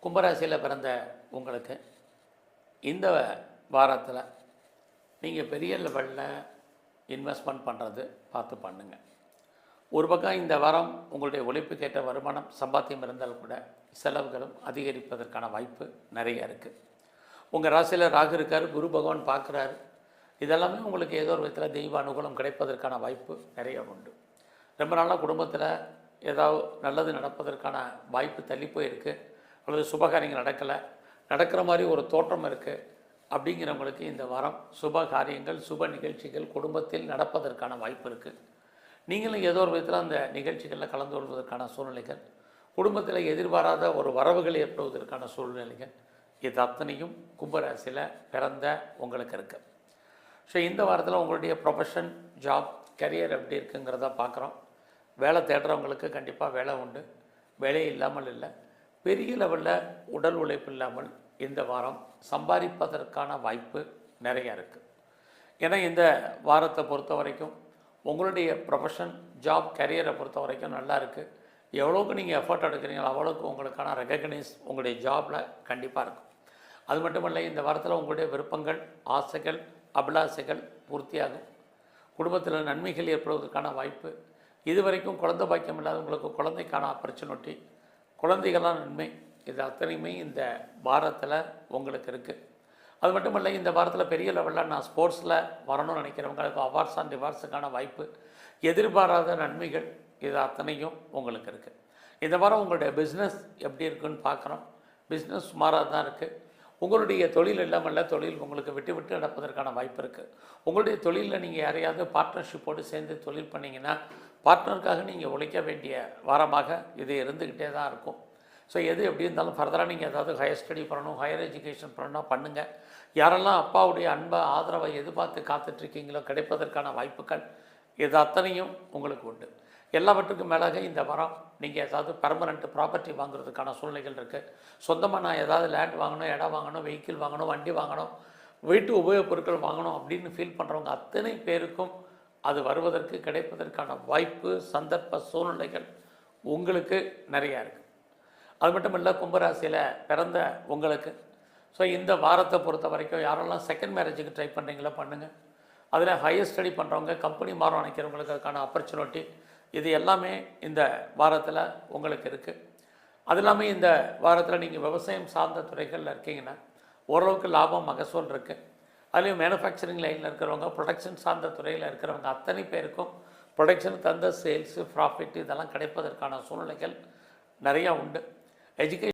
கும்பராசியில் பிறந்த உங்களுக்கு இந்த வாரத்தில் நீங்கள் பெரிய லெவலில் இன்வெஸ்ட்மெண்ட் பண்ணுறது பார்த்து பண்ணுங்கள். ஒரு பக்கம் இந்த வாரம் உங்களுடைய உழைப்புக்கேற்ற வருமானம் சம்பாத்தியம் இருந்தால் கூட செலவுகளும் அதிகரிப்பதற்கான வாய்ப்பு நிறைய இருக்குது. உங்கள் ராசியில் ராகு இருக்கார், குரு பகவான் பார்க்குறாரு. இதெல்லாமே உங்களுக்கு ஏதோ ஒரு விதத்தில் தெய்வ அனுகூலம் கிடைப்பதற்கான வாய்ப்பு நிறைய உண்டு. ரொம்ப நாளாக குடும்பத்தில் ஏதாவது நல்லது நடப்பதற்கான வாய்ப்பு தள்ளி போயிருக்கு, அல்லது சுபகாரியங்கள் நடக்கிற மாதிரி ஒரு தோற்றம் இருக்குது. அப்படிங்கிறவங்களுக்கு இந்த வாரம் சுப காரியங்கள் சுப நிகழ்ச்சிகள் குடும்பத்தில் நடப்பதற்கான வாய்ப்பு இருக்குது. நீங்களும் ஏதோ ஒரு விதத்தில் அந்த நிகழ்ச்சிகளில் கலந்து கொள்வதற்கான சூழ்நிலைகள், குடும்பத்தில் எதிர்பாராத ஒரு வரவுகள் ஏற்படுவதற்கான சூழ்நிலைகள், இது அத்தனையும் கும்பராசியில் பிறந்த உங்களுக்கு இருக்குது. ஸோ இந்த வாரத்தில் உங்களுடைய ப்ரொஃபஷன், ஜாப், கரியர் எப்படி இருக்குங்கிறத பார்க்குறோம். வேலை தேடுறவங்களுக்கு கண்டிப்பாக வேலை உண்டு. வேலை இல்லாமல் இல்லை, பெரிய லெவலில் உடல் உழைப்பு இல்லாமல் இந்த வாரம் சம்பாதிப்பதற்கான வாய்ப்பு நிறையா இருக்குது. ஏன்னா இந்த வாரத்தை பொறுத்த வரைக்கும் உங்களுடைய ப்ரொஃபஷன், ஜாப், கரியரை பொறுத்த வரைக்கும் நல்லா இருக்குது. எவ்வளோக்கு நீங்கள் எஃபர்ட் எடுக்கிறீங்களோ அவ்வளோக்கு உங்களுக்கான ரெகக்னைஸ் உங்களுடைய ஜாபில் கண்டிப்பாக இருக்கும். அது மட்டும் இல்லை, இந்த வாரத்தில் உங்களுடைய விருப்பங்கள், ஆசைகள், அபிலாசைகள் பூர்த்தியாகும். குடும்பத்தில் நன்மைகள் ஏற்படுவதற்கான வாய்ப்பு, இதுவரைக்கும் குழந்தை பாக்கியம் இல்லாதவங்களுக்கு குழந்தைக்கான ஆப்பர்ச்சுனிட்டி, குழந்தைகளான நன்மை, இது அத்தனையுமே இந்த வாரத்தில் உங்களுக்கு இருக்குது. அது மட்டும் இல்லை, இந்த வாரத்தில் பெரிய லெவலில் நான் ஸ்போர்ட்ஸில் வரணும்னு நினைக்கிறவங்களுக்கு அவார்ட்ஸ் அண்ட் ரிவார்ட்ஸுக்கான வாய்ப்பு, எதிர்பாராத நன்மைகள், இது அத்தனையும் உங்களுக்கு இருக்குது. இந்த வாரம் உங்களுடைய பிஸ்னஸ் எப்படி இருக்குன்னு பார்க்குறோம். பிஸ்னஸ் சுமாராக தான் இருக்குது. உங்களுடைய தொழில் இல்லாமல் தொழில் உங்களுக்கு விட்டு விட்டு நடப்பதற்கான வாய்ப்பு இருக்குது. உங்களுடைய தொழிலில் நீங்கள் யாரையாவது பார்ட்னர்ஷிப்போடு சேர்ந்து தொழில் பண்ணிங்கன்னா பார்ட்னருக்காக நீங்கள் உழைக்க வேண்டிய வாரமாக இது இருந்துக்கிட்டே தான் இருக்கும். ஸோ எது எப்படி இருந்தாலும் ஃபர்தராக நீங்கள் ஏதாவது ஹையர் ஸ்டடி பண்ணணும், ஹையர் எஜுகேஷன் பண்ணணும், பண்ணுங்கள். யாரெல்லாம் அப்பாவுடைய அன்பை, ஆதரவை எதிர்பார்த்து காத்துட்ருக்கீங்களோ கிடைப்பதற்கான வாய்ப்புகள் இது அத்தனையும் உங்களுக்கு உண்டு. எல்லாவற்றுக்கும் மேலாக இந்த வாரம் நீங்கள் ஏதாவது பெர்மனண்ட் ப்ராப்பர்ட்டி வாங்குறதுக்கான சூழ்நிலைகள் இருக்குது. சொந்தமாக நான் ஏதாவது லேண்ட் வாங்கணும், இடம் வாங்கணும், வெஹிக்கிள் வாங்கணும், வண்டி வாங்கணும், வீட்டு உபயோகப் பொருட்கள் வாங்கணும் அப்படின்னு ஃபீல் பண்ணுறவங்க அத்தனை பேருக்கும் அது வருவதற்கு கிடைப்பதற்கான வாய்ப்பு, சந்தர்ப்ப சூழ்நிலைகள் உங்களுக்கு நிறையா இருக்குது. அது மட்டும் இல்லை, கும்பராசியில் பிறந்த உங்களுக்கு ஸோ இந்த வாரத்தை பொறுத்த வரைக்கும் யாரெல்லாம் செகண்ட் மேரேஜுக்கு ட்ரை பண்ணுறீங்களோ பண்ணுங்கள். அதில் ஹையர் ஸ்டடி பண்ணுறவங்க, கம்பெனி மாற நினைக்கிறவங்களுக்கு அதுக்கான ஆப்பர்ச்சுனிட்டி, இது எல்லாமே இந்த வாரத்தில் உங்களுக்கு இருக்குது. அது இல்லாமல் இந்த வாரத்தில் நீங்கள் விவசாயம் சார்ந்த துறைகளில் இருக்கீங்கன்னா ஓரளவுக்கு லாபம், மகசூல் இருக்குது. அதுலேயும் மேனுஃபேக்சரிங் லைனில் இருக்கிறவங்க, ப்ரொடக்ஷன் சார்ந்த துறையில் இருக்கிறவங்க அத்தனை பேருக்கும் ப்ரொடக்ஷன் தந்த சேல்ஸு, ப்ராஃபிட் இதெல்லாம் கிடைப்பதற்கான சூழ்நிலைகள் நிறையா உண்டு. எஜுகேஷன்